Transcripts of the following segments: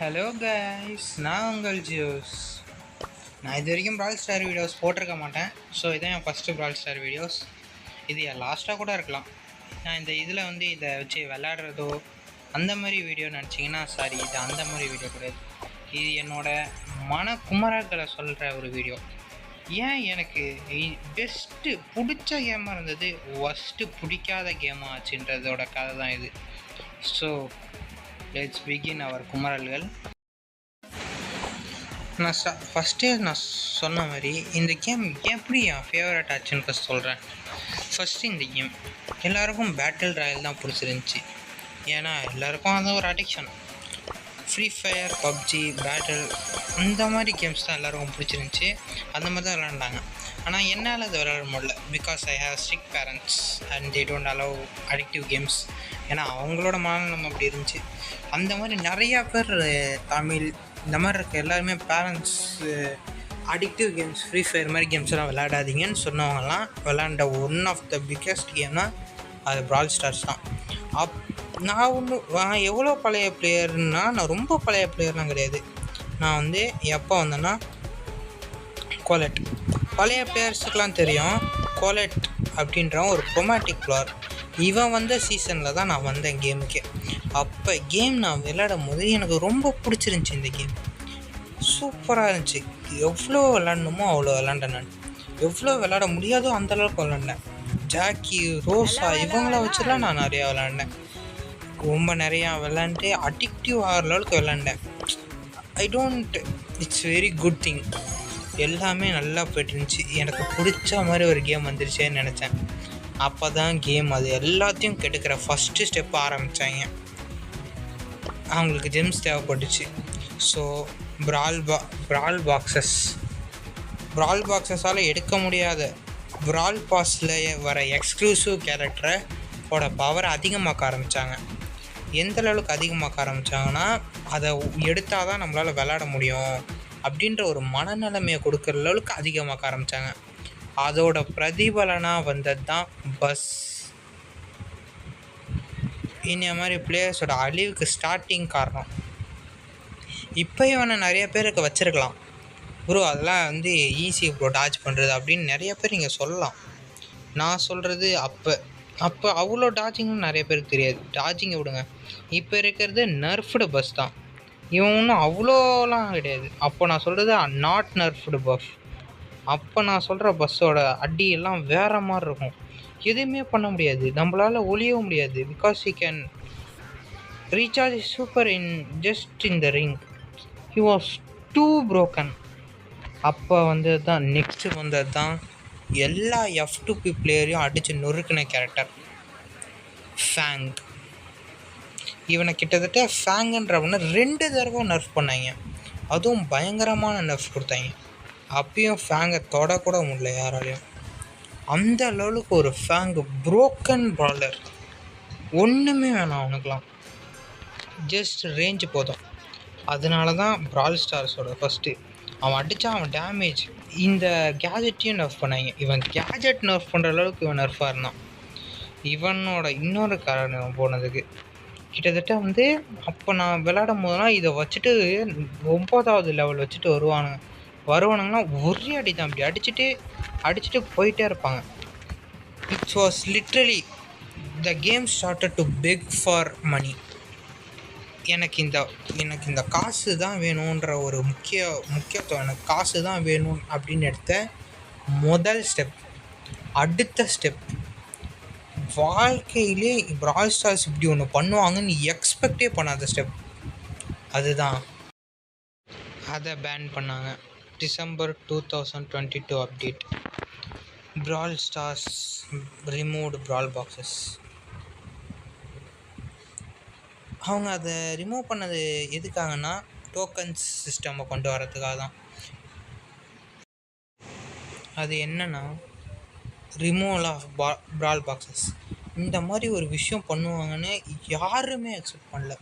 Hello guys, நான் உங்கள் ஜியோஸ். நான் இது வரைக்கும் ப்ரால் ஸ்டார் வீடியோஸ் போட்டிருக்க மாட்டேன். ஸோ இதான் என் ஃபஸ்ட்டு ப்ரால் ஸ்டார் வீடியோஸ். இது என் லாஸ்ட்டாக கூட இருக்கலாம். நான் இந்த இதில் இதை வச்சு விளையாடுறதோ அந்த மாதிரி வீடியோ நினச்சிங்கன்னா சாரி, இது அந்த மாதிரி வீடியோ கிடையாது. இது என்னோடய குமரர்களை சொல்கிற ஒரு வீடியோ. ஏன் எனக்கு பெஸ்ட்டு பிடிச்ச கேமாக இருந்தது ஒஸ்ட்டு பிடிக்காத கேமாக ஆச்சுன்றதோட கதை தான் இது. ஸோ லெட்ஸ் பிகின் அவர் குமரல்கள். நான் ஃபஸ்ட்டே நான் சொன்ன மாதிரி இந்த கேம் எப்படி என் ஃபேவரட் ஆச்சுன்னு ஃபஸ்ட் சொல்கிறேன். ஃபஸ்ட்டு இந்த கேம் எல்லாருக்கும் பேட்டில் ராயல் தான் பிடிச்சிருந்துச்சி. ஏன்னா எல்லாருக்கும் அது ஒரு addiction. Free fire, PUBG, battle இந்த மாதிரி கேம்ஸ் தான் எல்லாருக்கும் பிடிச்சிருந்துச்சி. அந்த மாதிரி தான் விளாண்டாங்க. ஆனால் என்னால் அதை விளையாட முடியல. Because I have strict parents and they don't allow addictive games. ஏன்னா அவங்களோட மனநிலைமை அப்படி இருந்துச்சு. அந்த மாதிரி நிறையா பேர் தமிழ் இந்த மாதிரி இருக்க எல்லாருமே parents addictive games, free fire மாதிரி கேம்ஸ் எல்லாம் விளையாடாதீங்கன்னு சொன்னவங்கலாம் விளாண்ட ஒன் ஆஃப் த பிக்கெஸ்ட் கேம்னா அது ப்ரால் ஸ்டார்ஸ் தான். நான் எவ்வளோ பழைய பிளேயர்னா, நான் ரொம்ப பழைய பிளேயர்லாம் கிடையாது. நான் எப்போ வந்தேன்னா கோலெட். பழைய பிளேயர்ஸுக்கெலாம் தெரியும் கோலெட் அப்படின்ற ஒரு ரொமாட்டிக் பிளேயர். இவன் வந்த சீசனில் தான் நான் வந்தேன் கேமுக்கே. அப்போ கேம் நான் விளையாடும் போது எனக்கு ரொம்ப பிடிச்சிருந்துச்சி. இந்த கேம் சூப்பராக இருந்துச்சு. எவ்வளோ விளாட்ணுமோ அவ்வளோ விளாண்டேன். நான் எவ்வளோ விளாட முடியாதோ அந்தளவுக்கு விளாண்டேன். ஜாக்கி, ரோசா இவங்கள வச்சுலாம் நான் நிறையா விளாண்டேன். ரொம்ப நிறையா விளாண்டு அடிக்டிவ் ஆகிற அளவுக்கு விளாண்டேன். It's very good thing. எல்லாமே நல்லா போய்ட்டுருந்துச்சி. எனக்கு பிடிச்ச மாதிரி ஒரு கேம் வந்துருச்சேன்னு நினச்சேன். அப்போ தான் கேம் அது எல்லாத்தையும் கெடுக்கிற ஃபஸ்ட்டு ஸ்டெப் ஆரம்பித்தாங்க. அவங்களுக்கு ஜெம்ஸ் தேவைப்பட்டுச்சு. ஸோ ப்ரால் பாக்ஸஸால் எடுக்க முடியாத ப்ரால் பாஸில் வர எக்ஸ்க்ளூசிவ் கேரக்டரோட பவரை அதிகமாக்க ஆரம்பித்தாங்க. எந்த லெவலுக்கு அதிகமாக்க ஆரம்பித்தாங்கன்னா, அதை எடுத்தால் தான் நம்மளால் விளையாட முடியும் அப்படின்ற ஒரு மனநிலைமையை கொடுக்குற லெவலுக்கு அதிகமாக்க ஆரம்பித்தாங்க. அதோட பிரதிபலனாக வந்தது தான் பஸ். இந்த மாதிரி பிளேயர்ஸோட அழிவுக்கு ஸ்டார்டிங் காரணம். இப்போயும் வேணால் நிறைய பேருக்கு வச்சுருக்கலாம், ப்ரோ அதெல்லாம் ஈஸி ப்ரோ டாச் பண்ணுறது அப்படின்னு நிறைய பேர் இங்கே சொல்லலாம். நான் சொல்கிறது அப்போ அவ்வளோ டாஜிங்னு நிறைய பேருக்கு தெரியாது. டாஜிங்கை விடுங்க, இப்போ இருக்கிறது நர்ஃப்டு பஸ் தான். இவன் ஒன்றும் அவ்வளோலாம் கிடையாது. அப்போ நான் சொல்கிறது நாட் நர்ஃப்டு பஸ். அப்போ நான் சொல்கிற பஸ்ஸோட அடியெல்லாம் வேறு மாதிரி இருக்கும். எதுவுமே பண்ண முடியாது, நம்மளால் ஒளியவும் முடியாது. Because he can recharge super in the ring. He was too broken. அப்போ நெக்ஸ்ட்டு வந்தது தான் எல்லா F2P பிளேயரையும் அடித்து நொறுக்கின கேரக்டர் ஃபேங். இவனை கிட்டத்தட்ட ஃபேங்குன்றவனை 2 தடவை நர்ஃப் பண்ணாங்க. அதுவும் பயங்கரமான நர்ஃப் கொடுத்தாங்க. அப்பயும் ஃபேங்கை தொடக்கூட முடியல யாராலையும். அந்த லெவலுக்கு ஒரு ஃபேங்கு ப்ரோக்கன் ப்ராலர். ஒன்றுமே வேணாம் அவனுக்கெலாம், ஜஸ்ட் ரேஞ்சு போதும். அதனால தான் ப்ரால் ஸ்டார்ஸோட ஃபஸ்ட்டு அவன் அடித்தா அவன் டேமேஜ். இந்த கேஜெட்டையும் நர்ஃப் பண்ணாங்க. இவன் கேஜெட் நர்ஃப் பண்ணுற அளவுக்கு இவன் நர்ஃபாக இருந்தான். இவனோட இன்னொரு காரணம் போனதுக்கு கிட்டத்தட்ட அப்போ நான் விளையாடும் போதெல்லாம் இதை வச்சுட்டு 9வது லெவல் வச்சுட்டு வருவானுங்கன்னா ஒரே அடி தான். அப்படி அடிச்சுட்டு போயிட்டே இருப்பாங்க. It's was literally the game started to beg for money. எனக்கு இந்த காசு தான் வேணுன்ற ஒரு முக்கியத்துவம், எனக்கு காசு தான் வேணும் அப்படின்னு எடுத்த முதல் ஸ்டெப். அடுத்த ஸ்டெப், வாழ்க்கையிலே ப்ரால் ஸ்டார்ஸ் இப்படி ஒன்று பண்ணுவாங்கன்னு எக்ஸ்பெக்டே பண்ணாத ஸ்டெப் அதுதான். அதை பேன் பண்ணாங்க. December 2022 update. Brawl stars removed brawl boxes. அவங்க அதை ரிமூவ் பண்ணது எதுக்காகனா டோக்கன்ஸ் சிஸ்டமை கொண்டு வரதுக்காக தான். அது என்னென்னா ரிமூவல் ஆஃப் ப்ரால் பாக்ஸஸ். இந்த மாதிரி ஒரு விஷயம் பண்ணுவாங்கன்னு யாருமே எக்ஸ்பெக்ட் பண்ணல.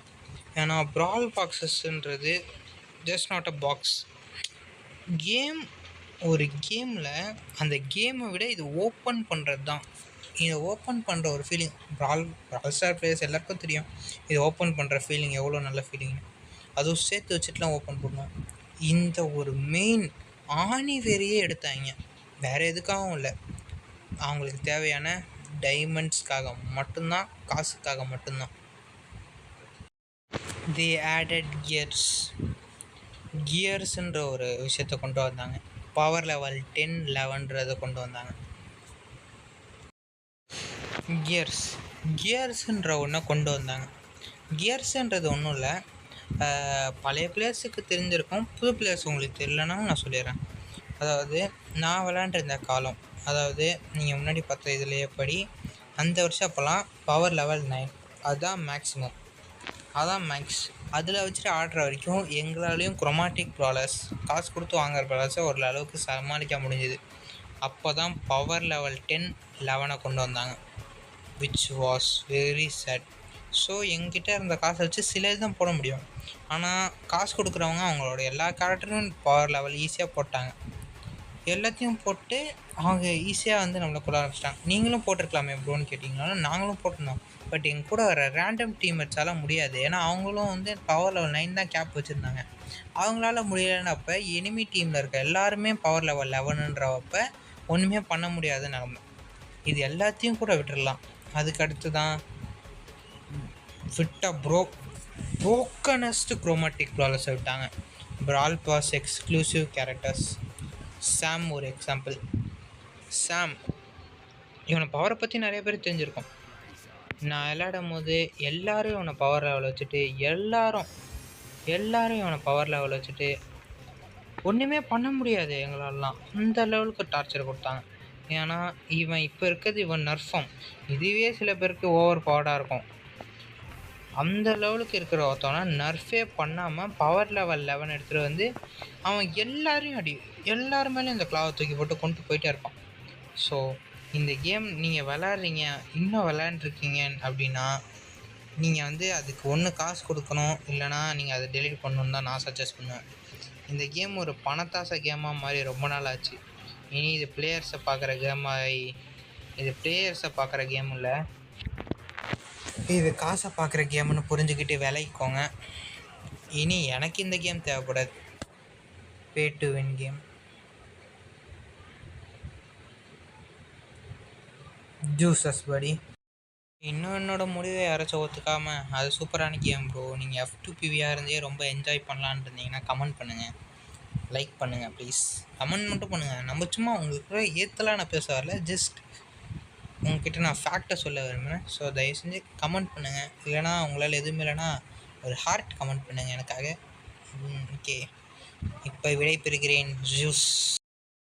ஏன்னா ப்ரால் பாக்ஸஸ்ன்றது just not a box game. ஒரு கேமில் அந்த கேமை விட இது ஓப்பன் பண்ணுறது தான். இதை ஓப்பன் பண்ணுற ஒரு ஃபீலிங் ப்ரால் ஸ்டார் பிளேயர்ஸ் எல்லாருக்கும் தெரியும். இதை ஓப்பன் பண்ணுற ஃபீலிங் எவ்வளோ நல்ல ஃபீலிங். அதுவும் சேர்த்து வச்சுட்டுலாம் ஓப்பன் பண்ணுவோம். இந்த ஒரு மெயின் ஆணி வேறையே எடுத்தாங்க. வேறு எதுக்காகவும் இல்லை, அவங்களுக்கு தேவையான டைமண்ட்ஸ்க்காக மட்டும்தான், காசுக்காக மட்டும்தான். தி ஆடட் கியர்ஸ்ன்ற ஒரு விஷயத்த கொண்டு வந்தாங்க. பவர் லெவல் 10, 11 கொண்டு வந்தாங்க. கியர்ஸுன்ற ஒன்றை கொண்டு வந்தாங்க. கியர்ஸுன்றது ஒன்றும் இல்லை, பழைய பிளேயர்ஸுக்கு தெரிஞ்சிருக்கும், புது பிளேயர்ஸ் உங்களுக்கு தெரியலனாலும் நான் சொல்லிடுறேன். அதாவது நான் விளாண்டுருந்த காலம், அதாவது நீங்கள் முன்னாடி பார்த்த இதுலேயே படி அந்த வருஷம் அப்போல்லாம் பவர் லெவல் 9 அதுதான் மேக்ஸிமம், அதான் மேக்ஸ். அதில் வச்சுட்டு ஆடுற வரைக்கும் எங்களாலேயும் குரோமாட்டிக் ப்ராலர்ஸ், காசு கொடுத்து வாங்குற ப்ராலர்ஸை ஒரு அளவுக்கு சமாளிக்க முடிஞ்சுது. அப்போ தான் பவர் லெவல் 10, 11 கொண்டு வந்தாங்க, which was very sad. So எங்கிட்ட இருந்த காசை வச்சு சில இதுதான் போட முடியும். ஆனால் காசு கொடுக்குறவங்க அவங்களோட எல்லா கேரக்டரும் பவர் லெவல் ஈஸியாக போட்டாங்க. எல்லாத்தையும் போட்டு அவங்க ஈஸியாக வந்து நம்மளை கொள்ள ஆரம்பிச்சிட்டாங்க. நீங்களும் போட்டிருக்கலாமே ப்ரோன்னு கேட்டிங்கனால நாங்களும் போட்டிருந்தோம். பட் எங்கள் கூட வர ரேண்டம் டீம்மேட்ஸால் முடியாது. ஏன்னா அவங்களும் வந்து பவர் லெவல் 9 தான் கேப் வச்சுருந்தாங்க. அவங்களால முடியலைன்னப்போ எனிமி டீமில் இருக்க எல்லாருமே பவர் லெவல் 11ன்றப்போ ஒன்றுமே பண்ண முடியாத நிலமை. இது எல்லாத்தையும் கூட விட்டுடலாம். அதுக்கு அடுத்து தான் விட்ட ப்ரோக்கனஸ்ட் குரோமாட்டிக் ப்ராலர்ஸை விட்டாங்க. பிரால் பாஸ் எக்ஸ்க்ளூசிவ் கேரக்டர்ஸ். சாம் ஒரு எக்ஸாம்பிள். சாம் இவனை பவரை பற்றி நிறைய பேர் தெரிஞ்சிருக்கும். நான் விளையாடும் போது எல்லோரும் இவனை பவர் லெவல் வச்சுட்டு எல்லாரும் இவனை பவர் லெவல் வச்சுட்டு ஒன்றுமே பண்ண முடியாது எங்களாலாம், அந்த லெவலுக்கு டார்ச்சர் கொடுத்தாங்க. ஏன்னா இவன் இப்போ இருக்கிறது இவன் நர்ஃபம், இதுவே சில பேருக்கு ஓவர் பவர்டாக இருக்கும். அந்த லெவலுக்கு இருக்கிற ஒருத்தவனா நர்ஃபே பண்ணாமல் பவர் லெவல் 11 எடுத்துகிட்டு வந்து அவன் எல்லாரும் மேலேயும் இந்த கிளாவை தூக்கி போட்டு கொண்டு போயிட்டே இருப்பான். ஸோ இந்த கேம் நீங்கள் விளாட்றீங்க, இன்னும் விளாண்டுருக்கீங்க அப்படின்னா நீங்கள் வந்து அதுக்கு ஒன்று காசு கொடுக்கணும், இல்லைனா நீங்கள் அதை டெலீட் பண்ணணுன்னு தான் நான் சஜஸ்ட் பண்ணுவேன். இந்த கேம் ஒரு பணத்தாசை கேமாக மாதிரி ரொம்ப நாள் ஆச்சு. இனி இது பிளேயர்ஸை பார்க்குற கேம் இல்லை, இது காசை பார்க்குற கேம்னு புரிஞ்சுக்கிட்டு விளைக்கோங்க. இனி எனக்கு இந்த கேம் தேவைப்படாது, பே டு வின் கேம். ஜூஸஸ் படி இன்னும் என்னோடய முடிவை யாராச்சும் ஒத்துக்காமல் அது சூப்பரான கேம் ப்ரோ, நீங்கள் F2PVயாக இருந்தே ரொம்ப என்ஜாய் பண்ணலான்னு இருந்தீங்கன்னா கமெண்ட் பண்ணுங்கள், லைக் பண்ணுங்கள் ப்ளீஸ். கமெண்ட் மட்டும் பண்ணுங்கள். நம்ம சும்மா உங்களுக்கு ஏற்றலாம் நான் பேச வரல, ஜஸ்ட் உங்ககிட்ட நான் ஃபேக்டை சொல்ல விரும்புகிறேன். ஸோ தயவு செஞ்சு கமெண்ட் பண்ணுங்கள். இல்லைனா உங்களால் எதுவுமே இல்லைனா ஒரு ஹார்ட் கமெண்ட் பண்ணுங்கள் எனக்காக. ஓகே, இப்போ விடை பெறுகிறேன். ஜூஸ்.